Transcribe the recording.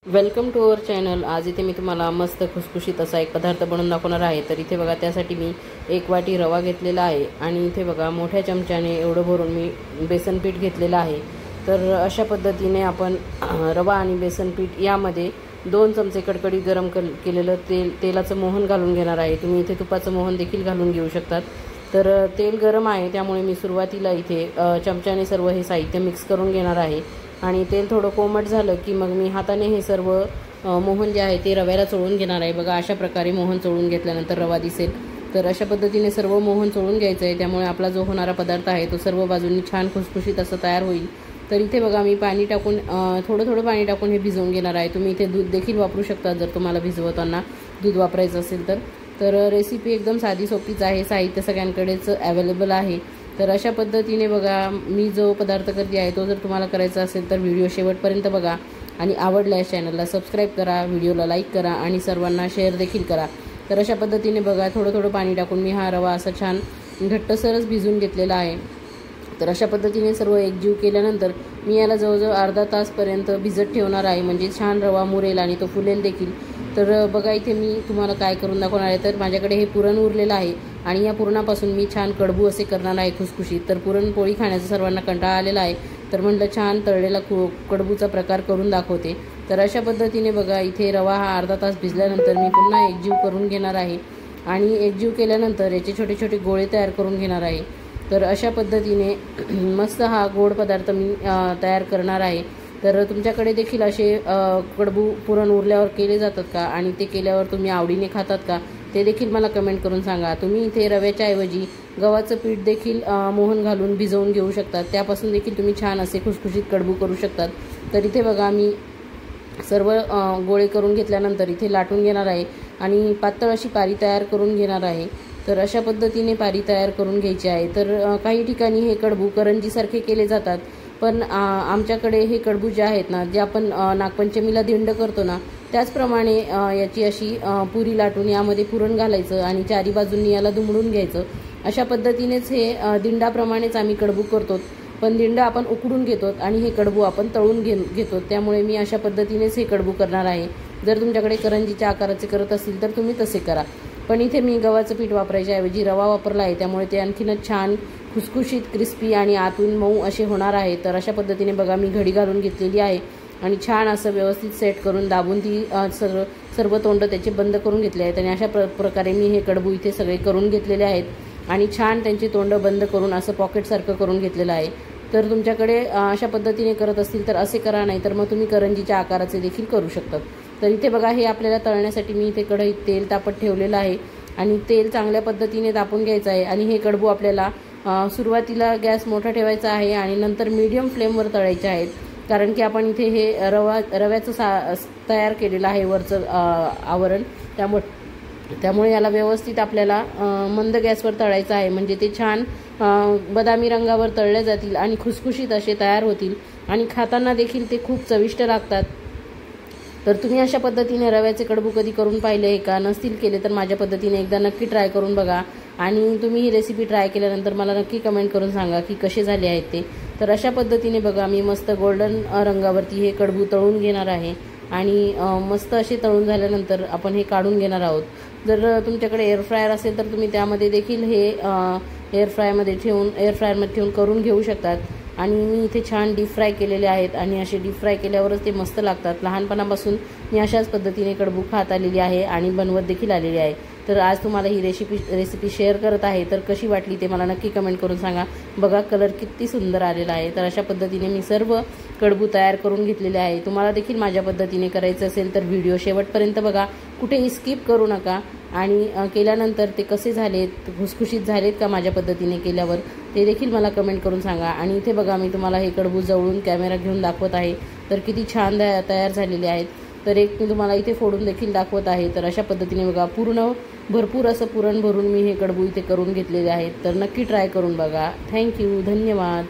Welcome to our channel. आज इथे मी तुम्हाला मस्त खुसखुशीत असा एक पदार्थ बनवून दाखवणार आहे। तर इथे बघा, त्यासाठी मी 1 वाटी रवा घेतलेला आहे आणि इथे बघा मोठ्या चमच्याने एवढं भरून मी बेसन पीठ घेतलेलं आहे। तर अशा पद्धतीने आपण रवा आणि बेसन पीठ यामध्ये 2 चमचे कडकडीत गरम केलेलं तेलाचं मोहन घालून घेणार आहे। तुम्ही इथे तुपाचं मोहन देखील घालून घेऊ शकतात। तर तेल गरम आहे, त्यामुळे मी सुरुवातीला इथे चमच्याने सर्व हे साहित्य मिक्स करून घेणार आहे आणि तेल थोडं कोमट झालं की मग मी हाताने हे सर्व मोहन जे आहे ते रव्याला चोळून घेणार आहे। बघा, अशा प्रकारे मोहन चोळून घेतल्यानंतर रवा दिसेल। तर अशा पद्धतीने सर्व मोहन चोळून घ्यायचं आहे, त्यामुळे आपला जो होणारा पदार्थ आहे तो सर्व बाजूंनी छान खुसखुशीत असं तयार होईल। तर इथे बघा, मी पाणी टाकून थोडं पाणी टाकून हे भिजवून घेणार आहे। तुम्ही इथे दूध देखील वापरू शकता जर तुम्हाला भिजवताना दूध वापरायचं असेल तर रेसिपी एकदम साधी सोपीच आहे, साहित्य सगळ्यांकडेच अवेलेबल आहे। तर अशा पद्धतीने बघा, मी जो पदार्थ करते आहे तो जर तुम्हाला करायचा असेल तर व्हिडिओ शेवटपर्यंत बघा आणि आवडल्यास चॅनलला सबस्क्राईब करा, व्हिडिओला लाईक करा आणि सर्वांना शेअर देखील करा। तर अशा पद्धतीने बघा, थोडं पाणी टाकून मी हा रवा असा छान घट्टसरच भिजून घेतलेला आहे। तर अशा पद्धतीने सर्व एकजीव केल्यानंतर मी याला जवळजवळ अर्धा तासपर्यंत भिजत ठेवणार आहे, म्हणजे छान रवा मुरेल आणि तो फुलेल देखील। तर बघा, इथे मी तुम्हाला काय करून दाखवणार आहे, तर माझ्याकडे हे पुरण उरलेलं आहे आणि या पुरणापासून मी छान कडबू असे करणार आहे खुसखुशीत। तर पुरणपोळी खाण्याचा सर्वांना कंटाळा आलेला आहे, तर म्हटलं छान तळलेला कडबूचा प्रकार करून दाखवते। तर अशा पद्धतीने बघा, इथे रवा हा अर्धा तास भिजल्यानंतर मी पुन्हा एकजीव करून घेणार आहे आणि एकजीव केल्यानंतर याचे छोटे छोटे गोळे तयार करून घेणार आहे। तर अशा पद्धतीने मस्त हा गोड पदार्थ मी तयार करणार आहे। तर तुमच्याकडे देखील असे कडबू पुरण उरल्यावर केले जातात का आणि ते केल्यावर तुम्ही आवडीने खातात का, ते देखील मला कमेंट करून सांगा। तुम्ही इथे रव्याच्या ऐवजी गव्हाचं पीठ देखील मोहन घालून भिजवून घेऊ शकतात, त्यापासून देखील तुम्ही छान असे खुसखुशीत कडबू करू शकतात। तर इथे बघा, मी सर्व गोळे करून घेतल्यानंतर इथे लाटून घेणार आहे आणि पातळ अशी पारी तयार करून घेणार आहे। तर अशा पद्धतीने पारी तयार करून घ्यायची आहे। तर काही ठिकाणी हे कडबू करंजीसारखे केले जातात, पण आमच्याकडे हे कडबू जे आहेत ना, जे आपण नागपंचमीला दिंड करतो ना, त्याचप्रमाणे याची अशी पुरी लाटून यामध्ये पुरण घालायचं आणि चारी बाजूंनी याला दुमडून घ्यायचं। अशा पद्धतीनेच हे दिंडाप्रमाणेच आम्ही कडबू करतो, पण दिंड आपण उकडून घेतो आणि हे कडबू आपण तळून घेतो। त्यामुळे मी अशा पद्धतीनेच हे कडबू करणार आहे। जर तुमच्याकडे करंजीच्या आकाराचे करत असतील तर तुम्ही तसे करा, पण इथे मी गव्हाचं पीठ वापरायच्या ऐवजी रवा वापरला आहे, त्यामुळे ते आणखीनच छान खुसखुशीत क्रिस्पी आणि आतून मऊ असे होणार आहे। तर अशा पद्धतीने बघा, मी घडी घालून घेतलेली आहे आणि छान असं व्यवस्थित सेट करून दाबून ती सर्व तोंड त्याचे बंद करून घेतले आहेत आणि अशा प्रकारे मी हे कडबू इथे सगळे करून घेतलेले आहेत आणि छान त्यांची तोंड बंद करून असं पॉकेटसारखं करून घेतलेलं आहे। तर तुमच्याकडे अशा पद्धतीने करत असतील तर असे करा, नाही तर मग तुम्ही करंजीच्या आकाराचे देखील करू शकतात। तर इथे बघा, हे आपल्याला तळण्यासाठी मी इथे कढईत तेल तापत ठेवलेलं आहे आणि तेल चांगल्या पद्धतीने तापून घ्यायचं आहे आणि हे कडबू आपल्याला सुरुवातीला गॅस मोठा ठेवायचा आहे आणि नंतर मीडियम फ्लेमवर तळायचे आहेत, कारण की आपण इथे हे रव्याचं तयार केलेलं आहे वरचं आवरण, त्यामुळे याला व्यवस्थित आपल्याला मंद गॅसवर तळायचं आहे, म्हणजे ते छान बदामी रंगावर तळले जातील आणि खुसखुशीत असे तयार होतील आणि खाताना देखील ते खूप चविष्ट लागतात। तर तुम्ही अशा पद्धतीने रव्याचे कडबू कधी करून पाहिले का, नसतील केले तर माझ्या पद्धतीने एकदा नक्की ट्राय करून बघा आणि तुम्ही ही रेसिपी ट्राय केल्यानंतर मला नक्की कमेंट करून सांगा की कसे झाले आहेत ते। तर अशा पद्धतीने बघा, मी मस्त गोल्डन रंगावरती हे कडबू तळून घेणार आहे आणि मस्त असे तळून झाल्यानंतर आपण हे काढून घेणार आहोत। जर तुमच्याकडे एअर फ्रायर असेल तर तुम्ही त्यामध्ये देखील हे एअर फ्रायरमध्ये ठेवून करून घेऊ शकतात आणि मी इथे छान डीप फ्राय केलेले आहेत आणि असे डीप फ्राय केल्यावरच ते मस्त लागतात। लहानपणापासून मी अशाच पद्धतीने कडबू खात आलेली आहे आणि बनवत देखील आलेली आहे। तर आज तुम्हाला ही रेसिपी शेअर करत आहे, तर कशी वाटली ते मला नक्की कमेंट करून सांगा। बघा, कलर किती सुंदर आलेला आहे। तर अशा पद्धतीने मी सर्व कडबू तयार करून घेतलेले आहे। तुम्हाला देखील माझ्या पद्धतीने करायचं असेल तर व्हिडिओ शेवटपर्यंत बघा, कुठेही स्किप करू नका आणि केल्यानंतर ते कसे झालेत, खुसखुशीत झालेत का माझ्या पद्धतीने केल्यावर, ते देखील मला कमेंट करून सांगा। आणि इथे बघा, मी तुम्हाला हे कडबू जवळून कॅमेरा घेऊन दाखवत आहे, तर किती छान तयार झालेले आहेत। तर एक मी तुम्हाला इथे फोडून देखील दाखवत आहे। तर अशा पद्धतीने बघा, भरपूर असं पुरण भरून मी हे कडबू इथे करून घेतलेले आहेत। तर नक्की ट्राय करून बघा। थँक्यू, धन्यवाद।